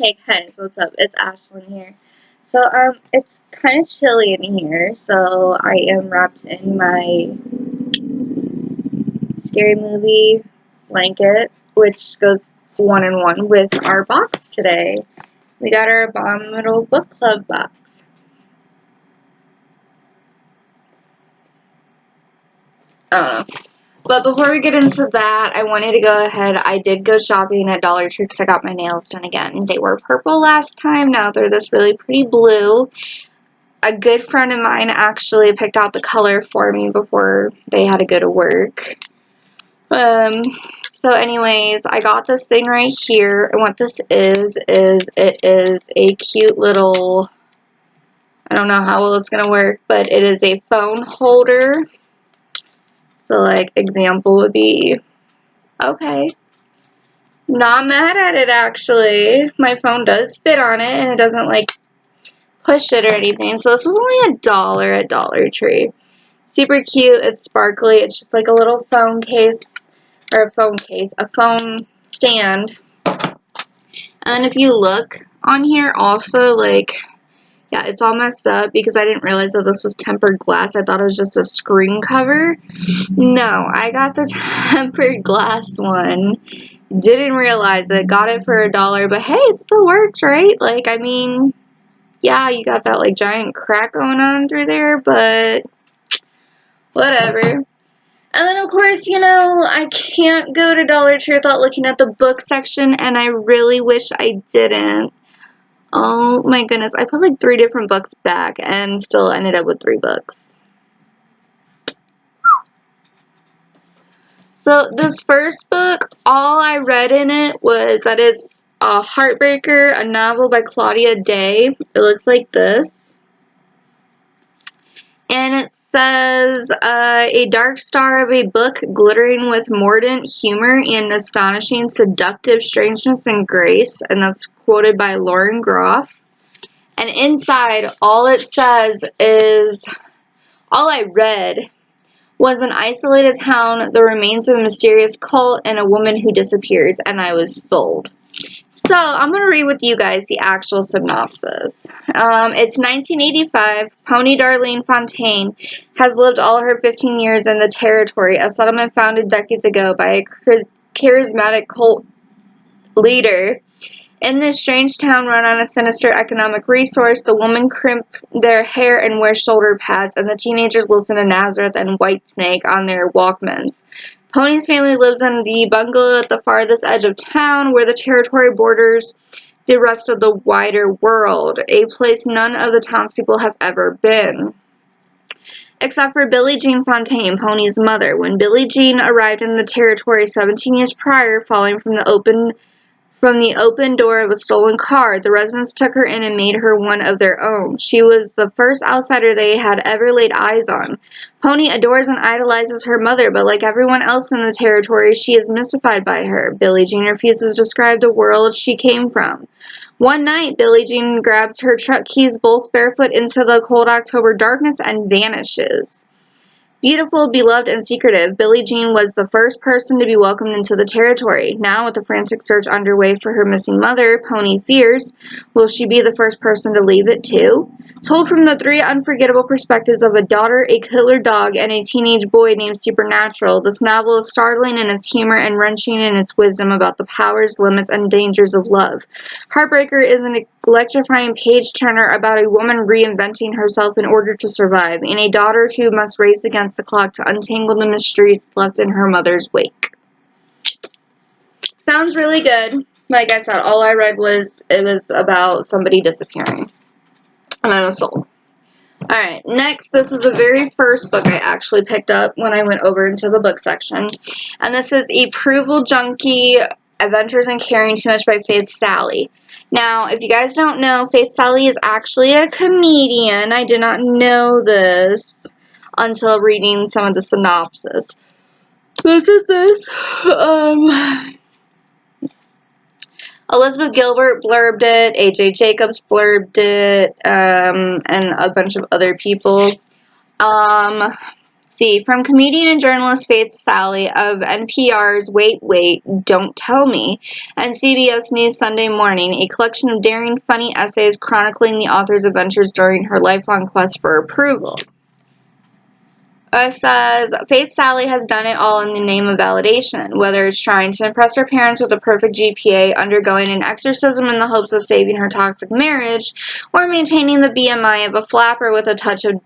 Hey guys, what's up? It's Ashlyn here. So, it's kind of chilly in here, so I am wrapped in my scary movie blanket, which goes one in one with our box today. We got our Abominable Book Club box. But before we get into that, I wanted to go ahead. I did go shopping at Dollar Tree because I got my nails done again. They were purple last time. Now they're this really pretty blue. A good friend of mine actually picked out the color for me before they had to go to work. So anyways, I got this thing right here, and what this is it is a cute little, I don't know how well it's gonna work, but it is a phone holder. So like, example would be, okay, not mad at it actually. My phone does fit on it, and it doesn't like push it or anything. So this was only $1 at Dollar Tree. Super cute. It's sparkly. It's just like a little phone case, or a phone stand. And then if you look on here also, like, yeah, it's all messed up because I didn't realize that this was tempered glass. I thought it was just a screen cover. No, I got the tempered glass one. Didn't realize it. Got it for $1, but hey, it still works, right? Like, I mean, yeah, you got that like giant crack going on through there, but whatever. And then, of course, you know, I can't go to Dollar Tree without looking at the book section, and I really wish I didn't. Oh my goodness, I put like 3 different books back and still ended up with 3 books. So this first book, all I read in it was that it's a Heartbreaker, a novel by Claudia Day. It looks like this. And it says, a dark star of a book glittering with mordant humor and astonishing seductive strangeness and grace. And that's quoted by Lauren Groff. And inside, all it says is, all I read was an isolated town, the remains of a mysterious cult, and a woman who disappears. And I was sold. So, I'm going to read with you guys the actual synopsis. It's 1985. Pony Darlene Fontaine has lived all her 15 years in the territory, a settlement founded decades ago by a charismatic cult leader. In this strange town run on a sinister economic resource, the women crimp their hair and wear shoulder pads, and the teenagers listen to Nazareth and Whitesnake on their Walkmans. Pony's family lives in the bungalow at the farthest edge of town, where the territory borders the rest of the wider world, a place none of the townspeople have ever been. Except for Billie Jean Fontaine, Pony's mother. When Billie Jean arrived in the territory 17 years prior, falling from the open door of a stolen car, the residents took her in and made her one of their own. She was the first outsider they had ever laid eyes on. Pony adores and idolizes her mother, but like everyone else in the territory, she is mystified by her. Billie Jean refuses to describe the world she came from. One night, Billie Jean grabs her truck keys both barefoot into the cold October darkness and vanishes. Beautiful, beloved, and secretive, Billie Jean was the first person to be welcomed into the territory. Now, with the frantic search underway for her missing mother, Pony fears, will she be the first person to leave it too? Told from the 3 unforgettable perspectives of a daughter, a killer dog, and a teenage boy named Supernatural, this novel is startling in its humor and wrenching in its wisdom about the powers, limits, and dangers of love. Heartbreaker is an electrifying page-turner about a woman reinventing herself in order to survive, and a daughter who must race against the clock to untangle the mysteries left in her mother's wake. Sounds really good. Like I said, all I read was about somebody disappearing. And I was sold. Alright, next, this is the very first book I actually picked up when I went over into the book section. And this is Approval Junkie, Adventures in Caring Too Much by Faith Sally. Now, if you guys don't know, Faith Sally is actually a comedian. I did not know this until reading some of the synopsis. Elizabeth Gilbert blurbed it, AJ Jacobs blurbed it, and a bunch of other people. See, from comedian and journalist Faith Sally of NPR's Wait, Wait, Don't Tell Me and CBS News Sunday Morning, a collection of daring, funny essays chronicling the author's adventures during her lifelong quest for approval. It says, Faith Sally has done it all in the name of validation, whether it's trying to impress her parents with a perfect GPA, undergoing an exorcism in the hopes of saving her toxic marriage, or maintaining the BMI of a flapper with a touch of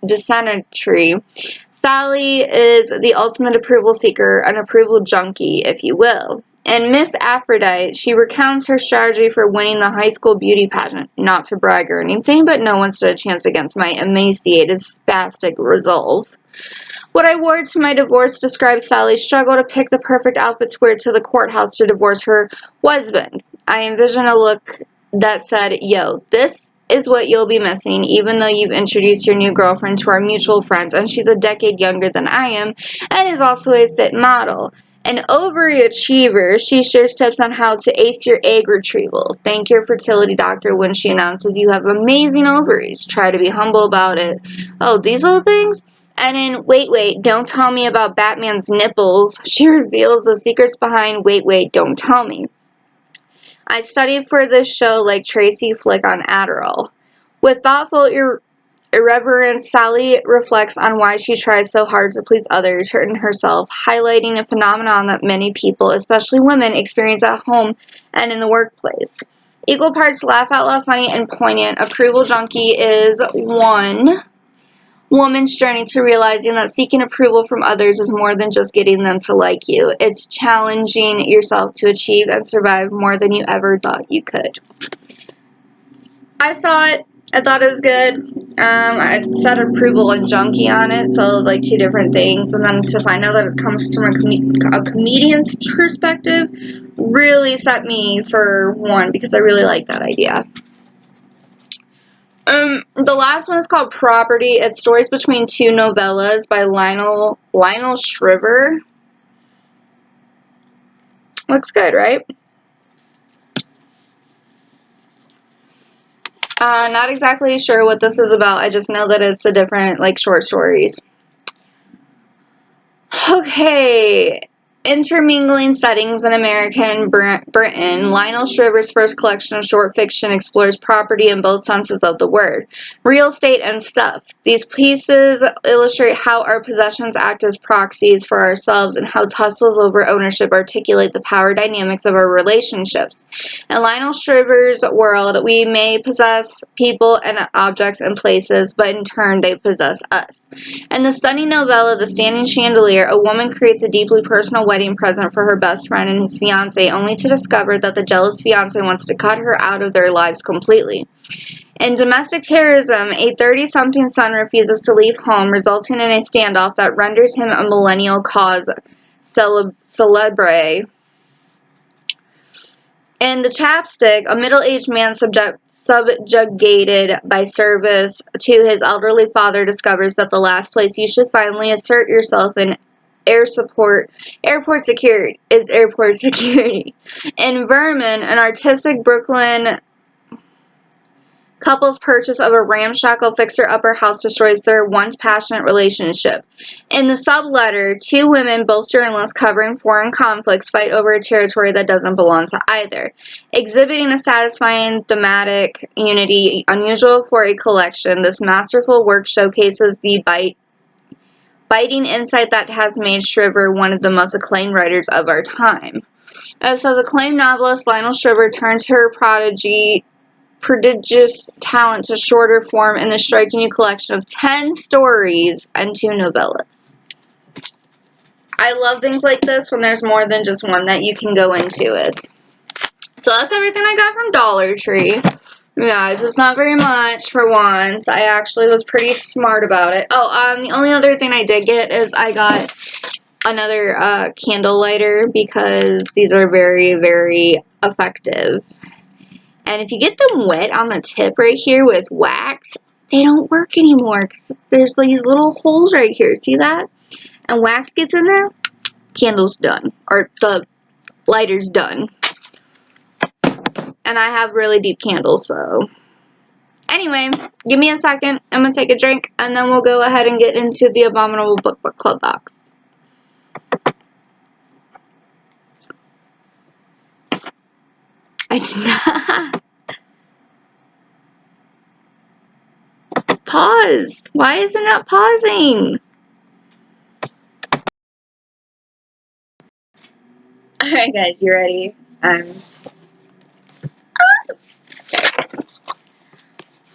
dysentery. Sally is the ultimate approval seeker, an approval junkie, if you will. In Miss Aphrodite, she recounts her strategy for winning the high school beauty pageant. Not to brag or anything, but no one stood a chance against my emaciated, spastic resolve. What I wore to my divorce describes Sally's struggle to pick the perfect outfit to wear to the courthouse to divorce her husband. I envision a look that said, yo, this is what you'll be missing, even though you've introduced your new girlfriend to our mutual friends, and she's a decade younger than I am, and is also a fit model. An overachiever, she shares tips on how to ace your egg retrieval. Thank your fertility doctor when she announces you have amazing ovaries. Try to be humble about it. Oh, these old things? And in Wait, Wait, Don't Tell Me About Batman's Nipples, she reveals the secrets behind Wait, Wait, Don't Tell Me. I studied for this show like Tracy Flick on Adderall. With thoughtful irreverence, Sally reflects on why she tries so hard to please others and herself, highlighting a phenomenon that many people, especially women, experience at home and in the workplace. Equal parts laugh out loud funny and poignant, Approval Junkie is one woman's journey to realizing that seeking approval from others is more than just getting them to like you. It's challenging yourself to achieve and survive more than you ever thought you could. I saw it. I thought it was good. I said approval and junkie on it, so like two different things. And then to find out that it comes from a comedian's perspective really set me for one because I really like that idea. The last one is called Property. It's stories between two novellas by Lionel Shriver. Looks good, right? Not exactly sure what this is about. I just know that it's a different, like, short stories. Okay. Intermingling settings in American Britain, Lionel Shriver's first collection of short fiction explores property in both senses of the word, real estate and stuff. These pieces illustrate how our possessions act as proxies for ourselves and how tussles over ownership articulate the power dynamics of our relationships. In Lionel Shriver's world, we may possess people and objects and places, but in turn they possess us. In the stunning novella The Standing Chandelier, a woman creates a deeply personal wedding present for her best friend and his fiancé, only to discover that the jealous fiancé wants to cut her out of their lives completely. In Domestic Terrorism, a 30-something son refuses to leave home, resulting in a standoff that renders him a millennial cause celebre. In The Chapstick, a middle-aged man subjugated by service to his elderly father discovers that the last place you should finally assert yourself in airport security is airport security. In Vermin, an artistic Brooklyn couple's purchase of a ramshackle fixer-upper house destroys their once passionate relationship. In The Subletter, two women, both journalists covering foreign conflicts, fight over a territory that doesn't belong to either. Exhibiting a satisfying thematic unity unusual for a collection, this masterful work showcases the biting insight that has made Shriver one of the most acclaimed writers of our time. As acclaimed novelist Lionel Shriver turns her prodigious talent to shorter form in the striking new collection of 10 stories and 2 novellas. I love things like this when there's more than just one that you can go into it. So that's everything I got from Dollar Tree. Yeah, it's just not very much for once. I actually was pretty smart about it. The only other thing I did get is I got another candle lighter because these are very, very effective. And if you get them wet on the tip right here with wax, they don't work anymore because there's these little holes right here. See that? And wax gets in there, candle's done. Or the lighter's done. And I have really deep candles, so Anyway, give me a second. I'm going to take a drink, and then we'll go ahead and get into the Abominable Book Club box. It's not. Pause. Why is it not pausing? Alright guys, you ready?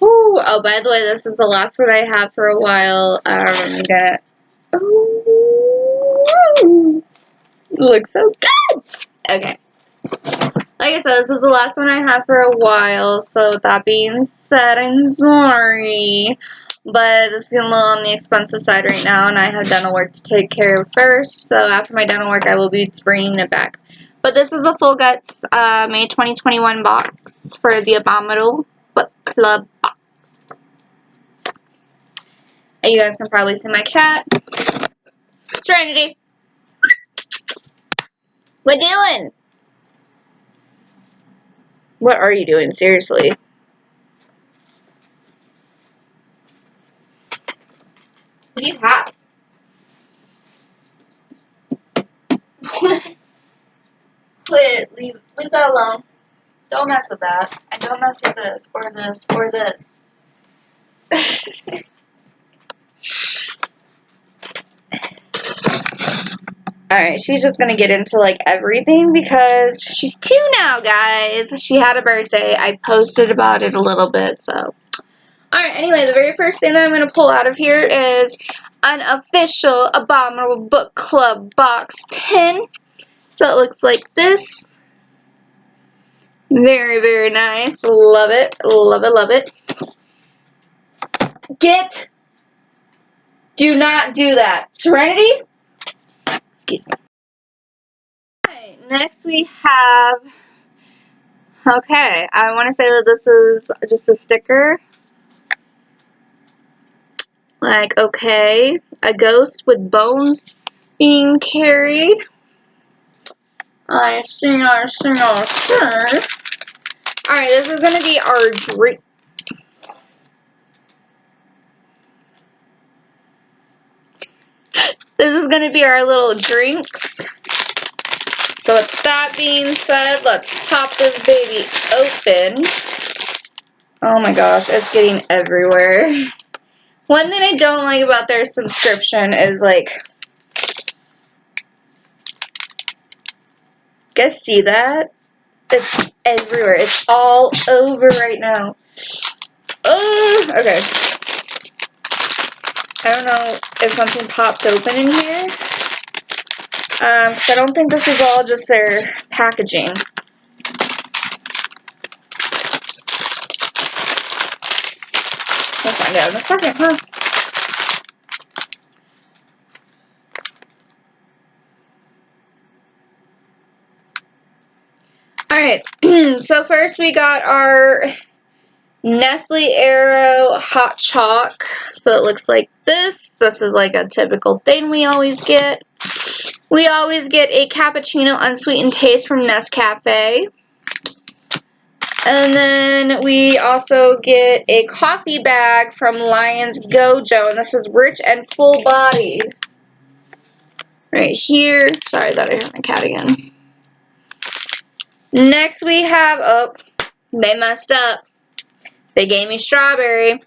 Oh, by the way, this is the last one I have for a while. I'm gonna... Oh, looks so good! Okay. Like I said, this is the last one I have for a while, so with that being said, I'm sorry. But this is getting a little on the expensive side right now, and I have dental work to take care of first, so after my dental work, I will be bringing it back. But this is the Full Guts May 2021 box for the Abominable Book Club box. And you guys can probably see my cat. Serenity. What doing? What are you doing? Seriously. What do you have? Quit. Leave that alone. Don't mess with that. And don't mess with this, or this, or this. Alright, she's just gonna get into, like, everything because she's 2 now, guys. She had a birthday. I posted about it a little bit, so. Alright, anyway, the very first thing that I'm gonna pull out of here is an official Abominable Book Club box pin. So it looks like this. Very, very nice. Love it. Love it, love it. Do not do that. Serenity? Excuse me. Alright, next we have, okay, I want to say that this is just a sticker. Like, okay, a ghost with bones being carried. I see. Alright, this is going to be our drink. This is going to be our little drinks. So with that being said, let's pop this baby open. Oh my gosh, it's getting everywhere. One thing I don't like about their subscription is, like, you guys see that? It's everywhere. It's all over right now. Oh, okay. I don't know if something popped open in here. I don't think this is all just their packaging. We'll find out in a second, huh? Alright, so first we got our Nestle Aero Hot Chalk. So it looks like this. This is like a typical thing we always get. We always get a cappuccino unsweetened taste from Nescafe. And then we also get a coffee bag from Lion's Gojo. And this is rich and full-bodied. Right here. Sorry that I hurt my cat again. Next we have, oh, they messed up. They gave me strawberry.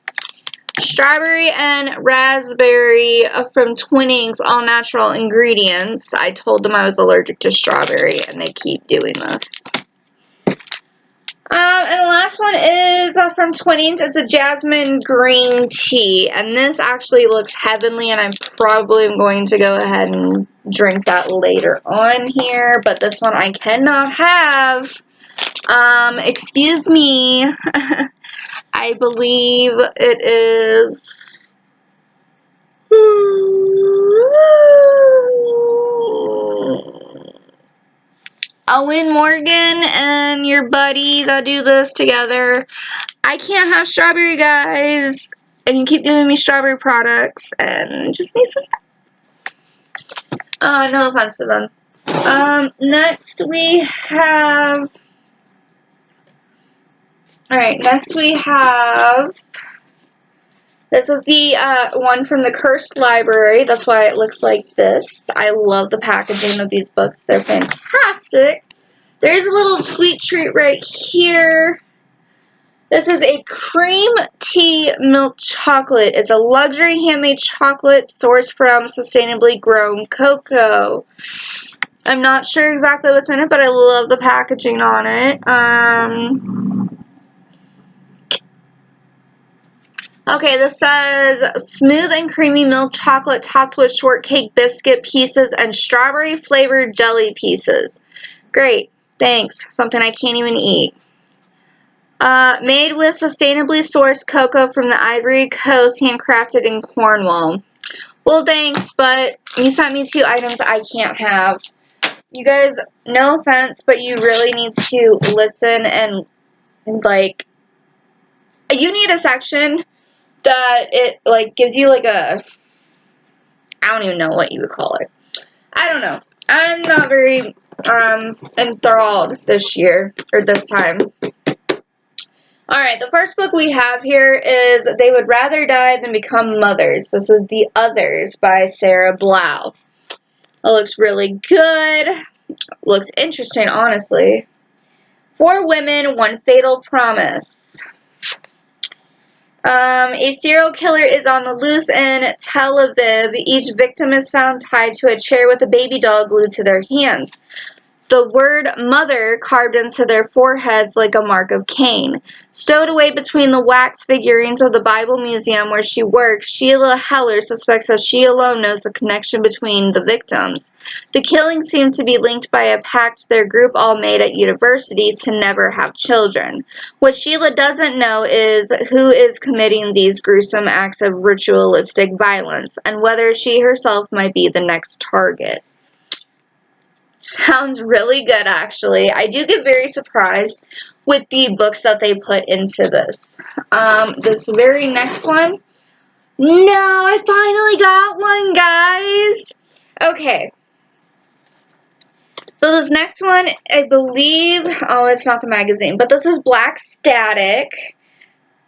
Strawberry and raspberry from Twinings, all natural ingredients. I told them I was allergic to strawberry, and they keep doing this. And the last one is from Twinings. It's a Jasmine Green Tea, and this actually looks heavenly, and I'm probably going to go ahead and drink that later on here, but this one I cannot have. Excuse me. I believe it is Owen Morgan and your buddy that do this together. I can't have strawberry, guys, and you keep giving me strawberry products, and it just needs to stop. No offense to them. Next we have Alright, next we have, this is the one from the Cursed Library. That's why it looks like this. I love the packaging of these books. They're fantastic. There's a little sweet treat right here. This is a cream tea milk chocolate. It's a luxury handmade chocolate sourced from sustainably grown cocoa. I'm not sure exactly what's in it, but I love the packaging on it. Okay, this says smooth and creamy milk chocolate topped with shortcake biscuit pieces and strawberry flavored jelly pieces. Great, thanks. Something I can't even eat. Made with sustainably sourced cocoa from the Ivory Coast, handcrafted in Cornwall. Well, thanks, but you sent me 2 items I can't have. You guys, no offense, but you really need to listen and, like, you need a section that it, like, gives you, like, a, I don't even know what you would call it. I don't know. I'm not very, enthralled this year, or this time. Alright, the first book we have here is They Would Rather Die Than Become Mothers. This is The Others by Sarah Blau. It looks really good. Looks interesting, honestly. 4 women, 1 fatal promise. A serial killer is on the loose in Tel Aviv. Each victim is found tied to a chair with a baby doll glued to their hands. The word mother carved into their foreheads like a mark of Cain. Stowed away between the wax figurines of the Bible Museum where she works, Sheila Heller suspects that she alone knows the connection between the victims. The killings seem to be linked by a pact their group all made at university to never have children. What Sheila doesn't know is who is committing these gruesome acts of ritualistic violence, and whether she herself might be the next target. Sounds really good, actually. I do get very surprised with the books that they put into this. This very next one. No, I finally got one, guys. Okay. So this next one, I believe, oh, it's not the magazine, but this is Black Static.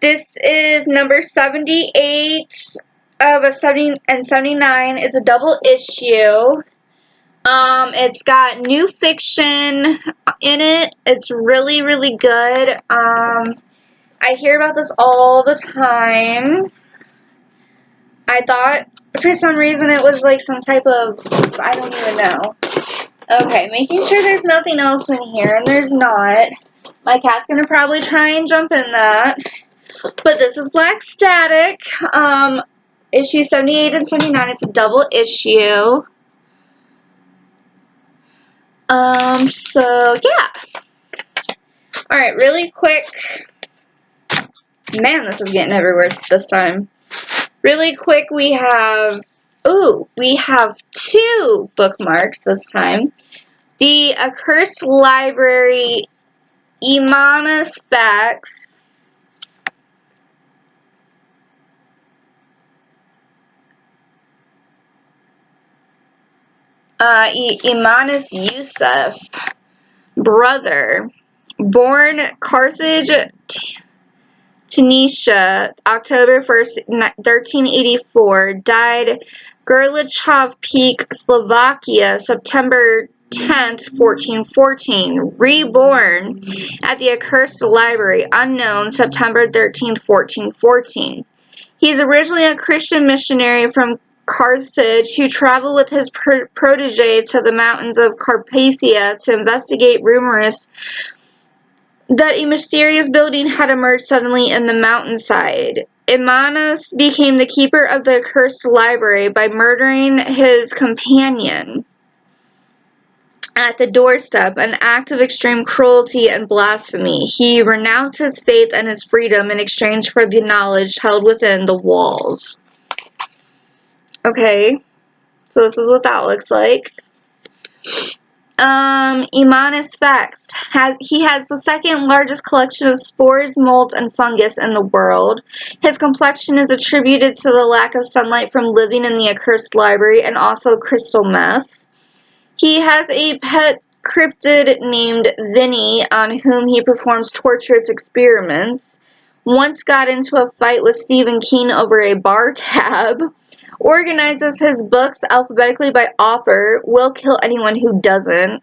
This is number 78 of a 70 and 79. It's a double issue. It's got new fiction in it. It's really, really good. I hear about this all the time. I thought for some reason it was like some type of, I don't even know. Okay, making sure there's nothing else in here, and there's not. My cat's gonna probably try and jump in that. But this is Black Static, issue 78 and 79. It's a double issue. So, yeah. Alright, really quick. Man, this is getting everywhere this time. Really quick, we have 2 bookmarks this time. The Accursed Library Imana Specs. Imanis Yusuf, brother, born Carthage, Tunisia, October 1st, 1384, died Gerlichov Peak, Slovakia, September 10th, 1414, reborn at the Accursed Library, unknown, September 13th, 1414. He's originally a Christian missionary from Carthage who traveled with his protege to the mountains of Carpathia to investigate rumors that a mysterious building had emerged suddenly in the mountainside. Imanas became the keeper of the Accursed Library by murdering his companion at the doorstep, an act of extreme cruelty and blasphemy. He renounced his faith and his freedom in exchange for the knowledge held within the walls. Okay, so this is what that looks like. Imanis Facts. He has the second largest collection of spores, molds, and fungus in the world. His complexion is attributed to the lack of sunlight from living in the Accursed Library and also crystal meth. He has a pet cryptid named Vinny, on whom he performs torturous experiments, once got into a fight with Stephen King over a bar tab, organizes his books alphabetically by author, will kill anyone who doesn't,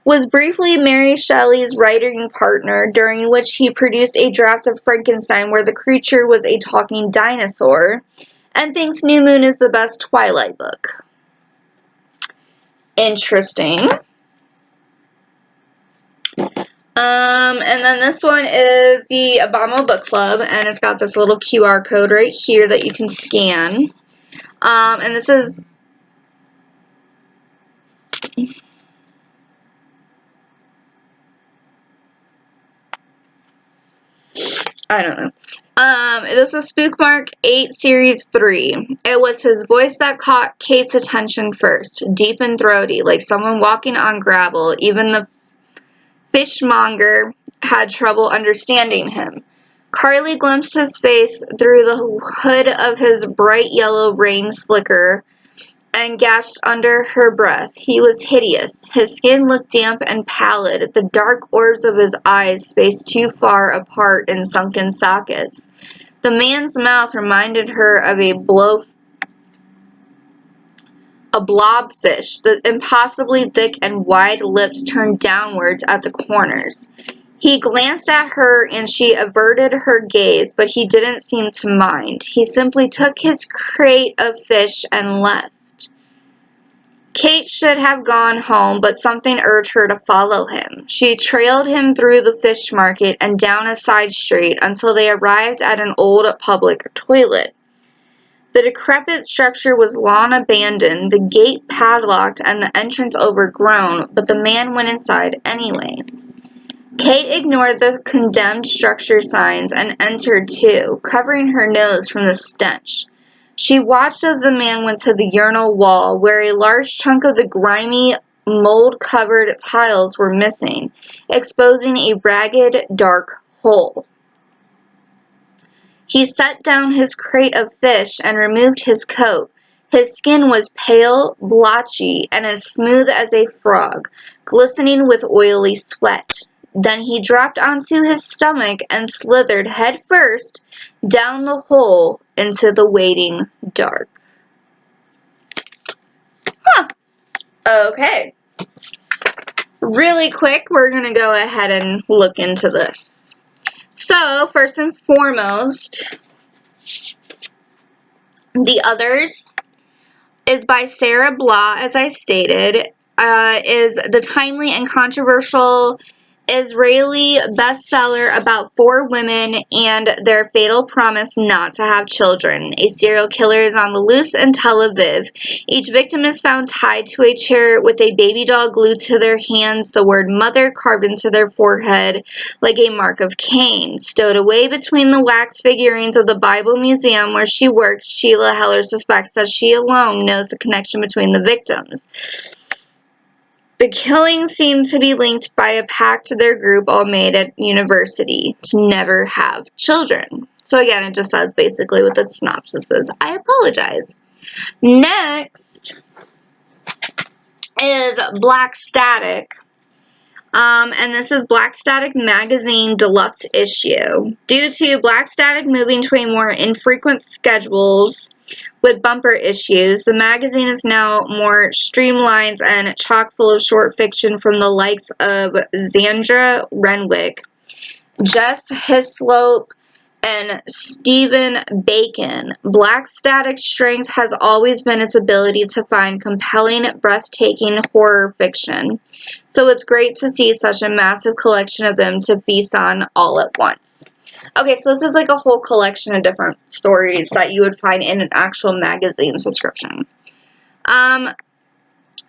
was briefly Mary Shelley's writing partner, during which he produced a draft of Frankenstein where the creature was a talking dinosaur, and thinks New Moon is the best Twilight book. Interesting. And then this one is the Abominable Book Club, and it's got this little QR code right here that you can scan. And this is... I don't know. This is Spookmark 8 Series 3. It was his voice that caught Kate's attention first, deep and throaty, like someone walking on gravel. Even the Fishmonger had trouble understanding him. Carly glimpsed his face through the hood of his bright yellow rain slicker and gasped under her breath. He was hideous. His skin looked damp and pallid, the dark orbs of his eyes spaced too far apart in sunken sockets. The man's mouth reminded her of a blobfish, the impossibly thick and wide lips turned downwards at the corners. He glanced at her and she averted her gaze, but he didn't seem to mind. He simply took his crate of fish and left. Kate should have gone home, but something urged her to follow him. She trailed him through the fish market and down a side street until they arrived at an old public toilet. The decrepit structure was long abandoned, the gate padlocked, and the entrance overgrown, but the man went inside anyway. Kate ignored the condemned structure signs and entered too, covering her nose from the stench. She watched as the man went to the urinal wall, where a large chunk of the grimy, mold-covered tiles were missing, exposing a ragged, dark hole. He set down his crate of fish and removed his coat. His skin was pale, blotchy, and as smooth as a frog, glistening with oily sweat. Then he dropped onto his stomach and slithered headfirst down the hole into the waiting dark. Okay. Really quick, we're going to go ahead and look into this. So, first and foremost, The Others is by Sarah Blau, as I stated, is the timely and controversial Israeli bestseller about 4 women and their fatal promise not to have children. A serial killer is on the loose in Tel Aviv. Each victim is found tied to a chair with a baby doll glued to their hands, the word mother carved into their forehead like a mark of Cain. Stowed away between the wax figurines of the Bible Museum where she works, Sheila Heller suspects that she alone knows the connection between the victims. The killings seem to be linked by a pact their group all made at university to never have children. So again, it just says basically what the synopsis is. I apologize. Next is Black Static. And this is Black Static Magazine Deluxe issue. Due to Black Static moving to a more infrequent schedules with bumper issues, the magazine is now more streamlined and chock full of short fiction from the likes of Zandra Renwick, Jess Hislop, and Stephen Bacon. Black Static's strength has always been its ability to find compelling, breathtaking horror fiction, so it's great to see such a massive collection of them to feast on all at once. Okay, so this is like a whole collection of different stories that you would find in an actual magazine subscription.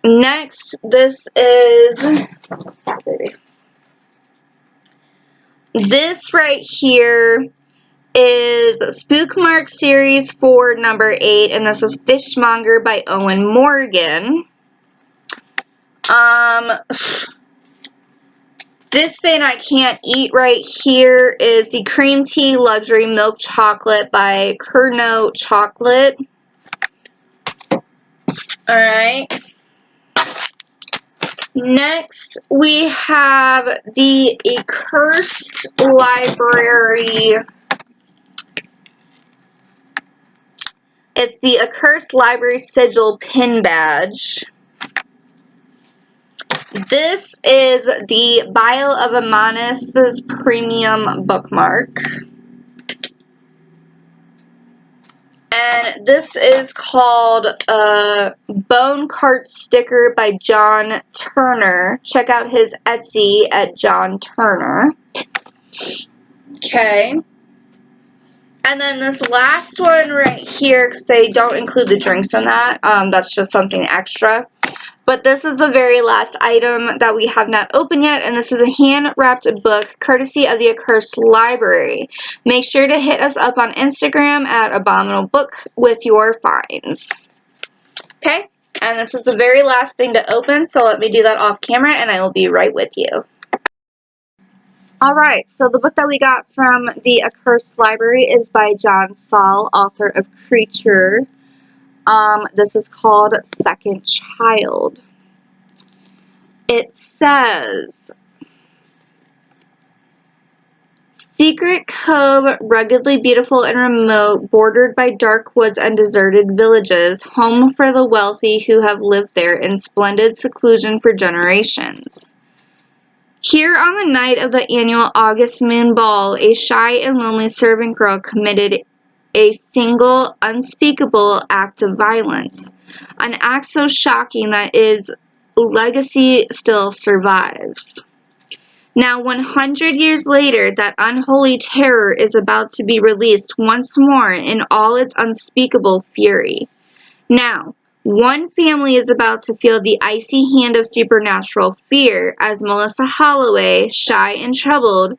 Next, this is... This right here is Spookmark Series 4, number 8, and this is Fishmonger by Owen Morgan. This thing I can't eat right here is the Cream Tea Luxury Milk Chocolate by Kernow Chocolate. Alright. Next, we have the Accursed Library. It's the Accursed Library Sigil pin badge. This is the Bio of Amanus' premium bookmark. And this is called Bone Cart Sticker by Jon Turner. Check out his Etsy at Jon Turner. Okay. And then this last one right here, because they don't include the drinks in that. That's just something extra. But this is the very last item that we have not opened yet, and this is a hand-wrapped book courtesy of the Accursed Library. Make sure to hit us up on Instagram at Abominable Book with your finds. Okay, and this is the very last thing to open, so let me do that off camera, and I will be right with you. Alright, so the book that we got from the Accursed Library is by John Saul, author of Creature. This is called Second Child. It says, Secret cove, ruggedly beautiful and remote, bordered by dark woods and deserted villages, home for the wealthy who have lived there in splendid seclusion for generations. Here on the night of the annual August moon ball, a shy and lonely servant girl committed a single, unspeakable act of violence. An act so shocking that its legacy still survives. Now, 100 years later, that unholy terror is about to be released once more in all its unspeakable fury. Now, one family is about to feel the icy hand of supernatural fear as Melissa Holloway, shy and troubled,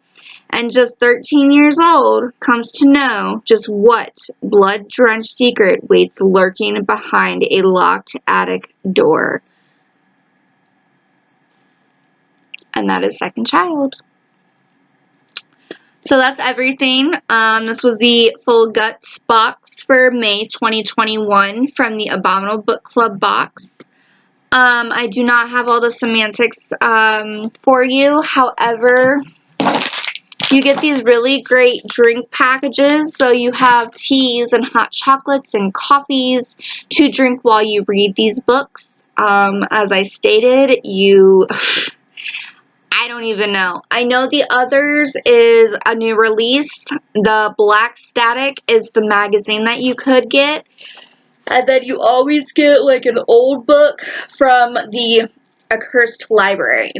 and just 13 years old, comes to know just what blood-drenched secret waits lurking behind a locked attic door. And that is Second Child. So that's everything. This was the Full Guts box for May 2021 from the Abominable Book Club box. I do not have all the semantics for you. However, you get these really great drink packages. So you have teas and hot chocolates and coffees to drink while you read these books. As I stated, I don't even know. I know the others is a new release. The Black Static is the magazine that you could get. And then you always get like an old book from the Accursed Library.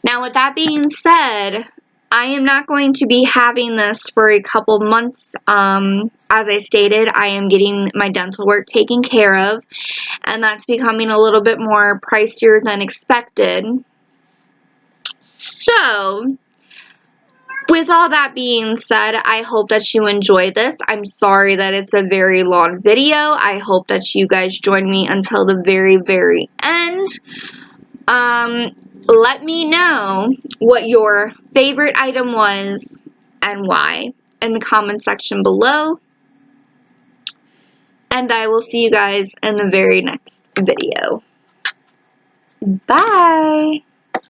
Now with that being said, I am not going to be having this for a couple months. As I stated, I am getting my dental work taken care of. And that's becoming a little bit more pricier than expected. So, with all that being said, I hope that you enjoy this. I'm sorry that it's a very long video. I hope that you guys join me until the very, very end. Let me know what your favorite item was and why in the comment section below. And I will see you guys in the very next video. Bye!